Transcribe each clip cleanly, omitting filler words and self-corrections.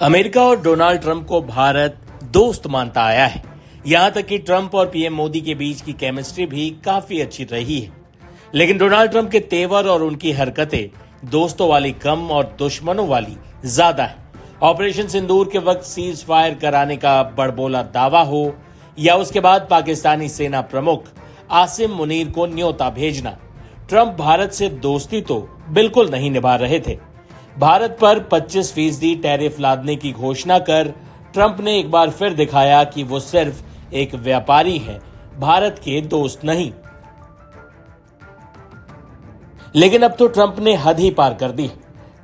America और Donald Trump को भारत दोस्त मानता आया है। यहां तक कि ट्रंप और पीएम मोदी के बीच की केमिस्ट्री भी काफी अच्छी रही है। लेकिन डोनाल्ड ट्रंप के तेवर और उनकी हरकतें दोस्तों वाली कम और दुश्मनों वाली ज्यादा है। ऑपरेशन सिंदूर के वक्त सीज फायर कराने का बड़बोला दावा हो या उसके बाद पाकिस्तानी सेना प्रमुख आसिम मुनीर को न्योता भेजना, ट्रंप भारत से दोस्ती तो बिल्कुल नहीं निभा रहे थे। भारत पर 25% टैरिफ लादने की घोषणा कर ट्रंप ने एक बार फिर दिखाया कि वो सिर्फ एक व्यापारी हैं, भारत के दोस्त नहीं। लेकिन अब तो ट्रंप ने हद ही पार कर दी।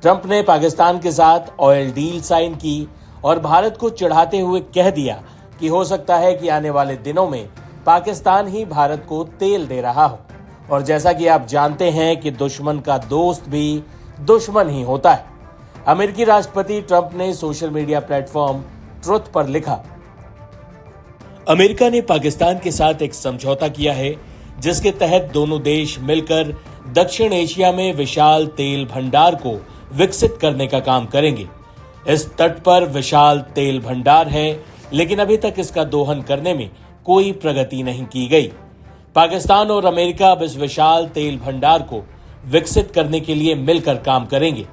ट्रंप ने पाकिस्तान के साथ ऑयल डील साइन की और भारत को चिढ़ाते हुए कह दिया कि हो सकता है कि आने वाले दिनों में पाकिस्तान ही भारत को तेल दे रहा हो। और जैसा कि आप जानते हैं कि दुश्मन का दोस्त भी दुश्मन ही होता है। अमेरिकी राष्ट्रपति ट्रंप ने सोशल मीडिया प्लेटफॉर्म ट्रुथ पर लिखा, अमेरिका ने पाकिस्तान के साथ एक समझौता किया है जिसके तहत दोनों देश मिलकर दक्षिण एशिया में विशाल तेल भंडार को विकसित करने का काम करेंगे। इस तट पर विशाल तेल भंडार है, लेकिन अभी तक इसका दोहन करने में कोई प्रगति नहीं की गई। पाकिस्तान और अमेरिका अब इस विशाल तेल भंडार को विकसित करने के लिए मिलकर काम करेंगे।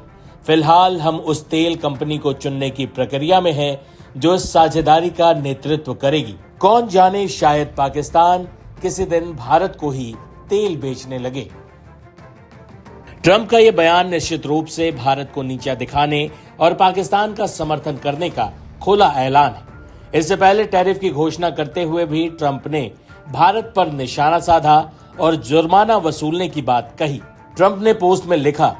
फिलहाल हम उस तेल कंपनी को चुनने की प्रक्रिया में हैं जो इस साझेदारी का नेतृत्व करेगी। कौन जाने, शायद पाकिस्तान किसी दिन भारत को ही तेल बेचने लगे। ट्रंप का यह बयान निश्चित रूप से भारत को नीचा दिखाने और पाकिस्तान का समर्थन करने का खुला ऐलान है। इससे पहले टैरिफ की घोषणा करते हुए भी ट्रंप ने भारत पर निशाना साधा और जुर्माना वसूलने की बात कही। ट्रंप ने पोस्ट में लिखा,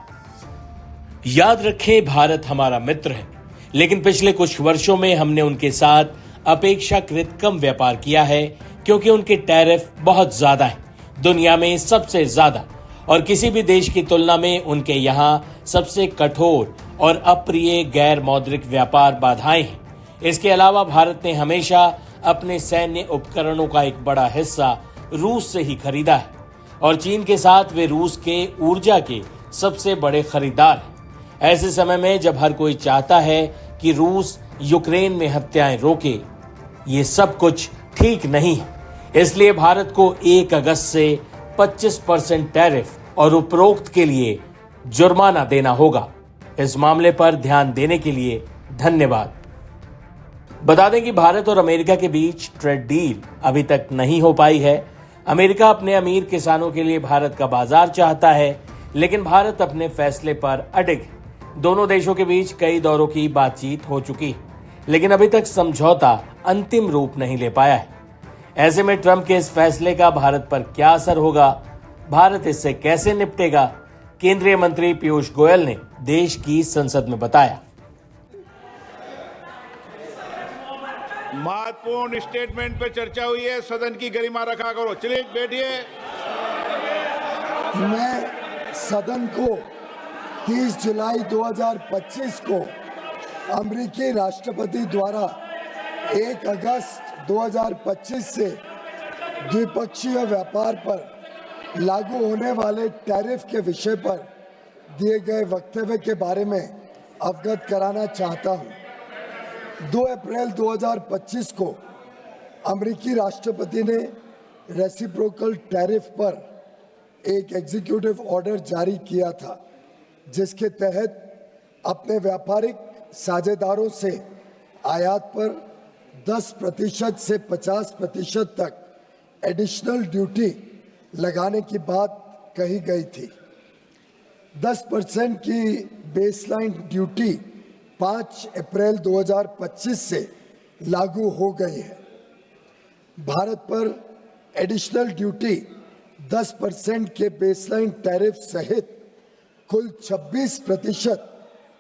याद रखें भारत हमारा मित्र है, लेकिन पिछले कुछ वर्षों में हमने उनके साथ अपेक्षाकृत कम व्यापार किया है क्योंकि उनके टैरिफ बहुत ज्यादा हैं, दुनिया में सबसे ज्यादा, और किसी भी देश की तुलना में उनके यहाँ सबसे कठोर और अप्रिय गैर मौद्रिक व्यापार बाधाएं हैं। इसके अलावा भारत ने हमेशा अपने सैन्य उपकरणों का एक बड़ा हिस्सा रूस से ही खरीदा है और चीन के साथ वे रूस के ऊर्जा के सबसे बड़े खरीदार हैं। ऐसे समय में जब हर कोई चाहता है कि रूस यूक्रेन में हत्याएं रोके, ये सब कुछ ठीक नहीं है। इसलिए भारत को 1 अगस्त से 25% टैरिफ और उपरोक्त के लिए जुर्माना देना होगा। इस मामले पर ध्यान देने के लिए धन्यवाद। बता दें कि भारत और अमेरिका के बीच ट्रेड डील अभी तक नहीं हो पाई है। अमेरिका अपने अमीर किसानों के लिए भारत का बाजार चाहता है, लेकिन भारत अपने फैसले पर अडिग है। दोनों देशों के बीच कई दौरों की बातचीत हो चुकी है, लेकिन अभी तक समझौता अंतिम रूप नहीं ले पाया है। ऐसे में ट्रंप के इस फैसले का भारत पर क्या असर होगा, भारत इससे कैसे निपटेगा, केंद्रीय मंत्री पीयूष गोयल ने देश की संसद में बताया। महत्वपूर्ण स्टेटमेंट पे चर्चा हुई है, सदन की गरिमा रखा करो। चलिए बैठिए। मैं सदन को 30 जुलाई 2025 को अमेरिकी राष्ट्रपति द्वारा 1 अगस्त 2025 से द्विपक्षीय व्यापार पर लागू होने वाले टैरिफ के विषय पर दिए गए वक्तव्य के बारे में अवगत कराना चाहता हूं। 2 अप्रैल 2025 को अमेरिकी राष्ट्रपति ने रेसिप्रोकल टैरिफ पर एक एग्जीक्यूटिव ऑर्डर जारी किया था, जिसके तहत अपने व्यापारिक साझेदारों से आयात पर 10% से 50% तक एडिशनल ड्यूटी लगाने की बात कही गई थी। 10% की बेसलाइन ड्यूटी 5 अप्रैल 2025 से लागू हो गई है। भारत पर एडिशनल ड्यूटी 10% के बेसलाइन टैरिफ सहित कुल 26%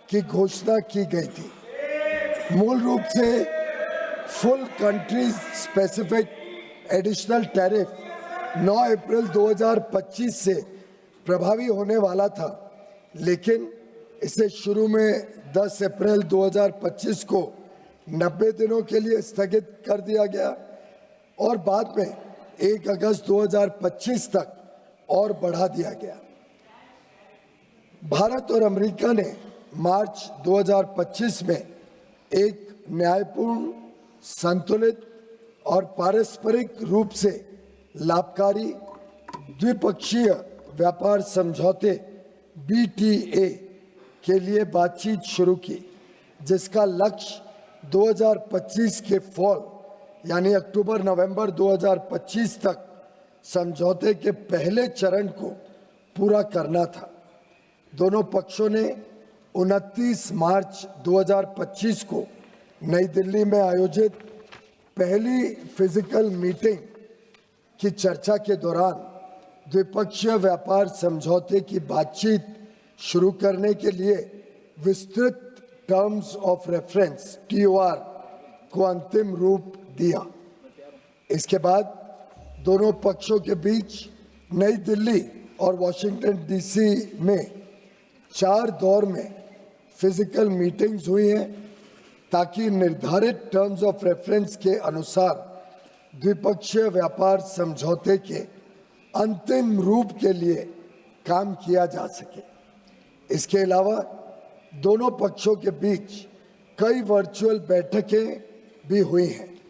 की घोषणा की गई थी। मूल रूप से full country specific additional tariff 9 अप्रैल 2025 से प्रभावी होने वाला था, लेकिन इसे शुरू में 10 अप्रैल 2025 को 90 दिनों के लिए स्थगित कर दिया गया और बाद में 1 अगस्त 2025 तक और बढ़ा दिया गया। भारत और अमेरिका ने मार्च 2025 में एक न्यायपूर्ण, संतुलित और पारस्परिक रूप से लाभकारी द्विपक्षीय व्यापार समझौते BTA के लिए बातचीत शुरू की, जिसका लक्ष्य 2025 के फॉल यानी अक्टूबर-नवंबर 2025 तक समझौते के पहले चरण को पूरा करना था। दोनों पक्षों ने 29 मार्च 2025 को नई दिल्ली में आयोजित पहली फिजिकल मीटिंग की चर्चा के दौरान द्विपक्षीय व्यापार समझौते की बातचीत शुरू करने के लिए विस्तृत टर्म्स ऑफ रेफरेंस TOR को अंतिम रूप दिया। इसके बाद दोनों पक्षों के बीच नई दिल्ली और वॉशिंगटन DC में 4 दौर में फिजिकल मीटिंग्स हुई हैं ताकि निर्धारित टर्म्स ऑफ रेफरेंस के अनुसार द्विपक्षीय व्यापार समझौते के अंतिम रूप के लिए काम किया जा सके। इसके अलावा दोनों पक्षों के बीच कई वर्चुअल बैठकें भी हुई हैं।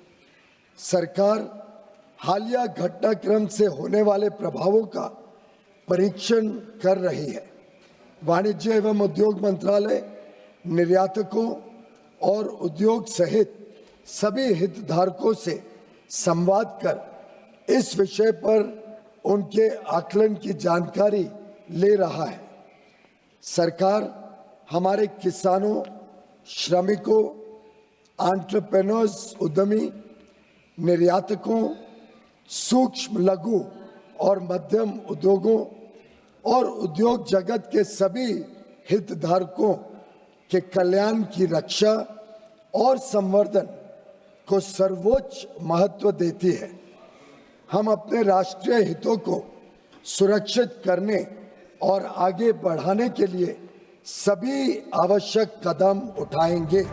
सरकार हालिया घटनाक्रम से होने वाले प्रभावों का परीक्षण कर रही है। वाणिज्य एवं उद्योग मंत्रालय निर्यातकों और उद्योग सहित सभी हितधारकों से संवाद कर इस विषय पर उनके आकलन की जानकारी ले रहा है। सरकार हमारे किसानों, श्रमिकों, एंटरप्रेन्योर्स, उद्यमी, निर्यातकों, सूक्ष्म, लघु और मध्यम उद्योगों और उद्योग जगत के सभी हितधारकों के कल्याण की रक्षा और संवर्धन को सर्वोच्च महत्व देती है। हम अपने राष्ट्रीय हितों को सुरक्षित करने और आगे बढ़ाने के लिए सभी आवश्यक कदम उठाएंगे।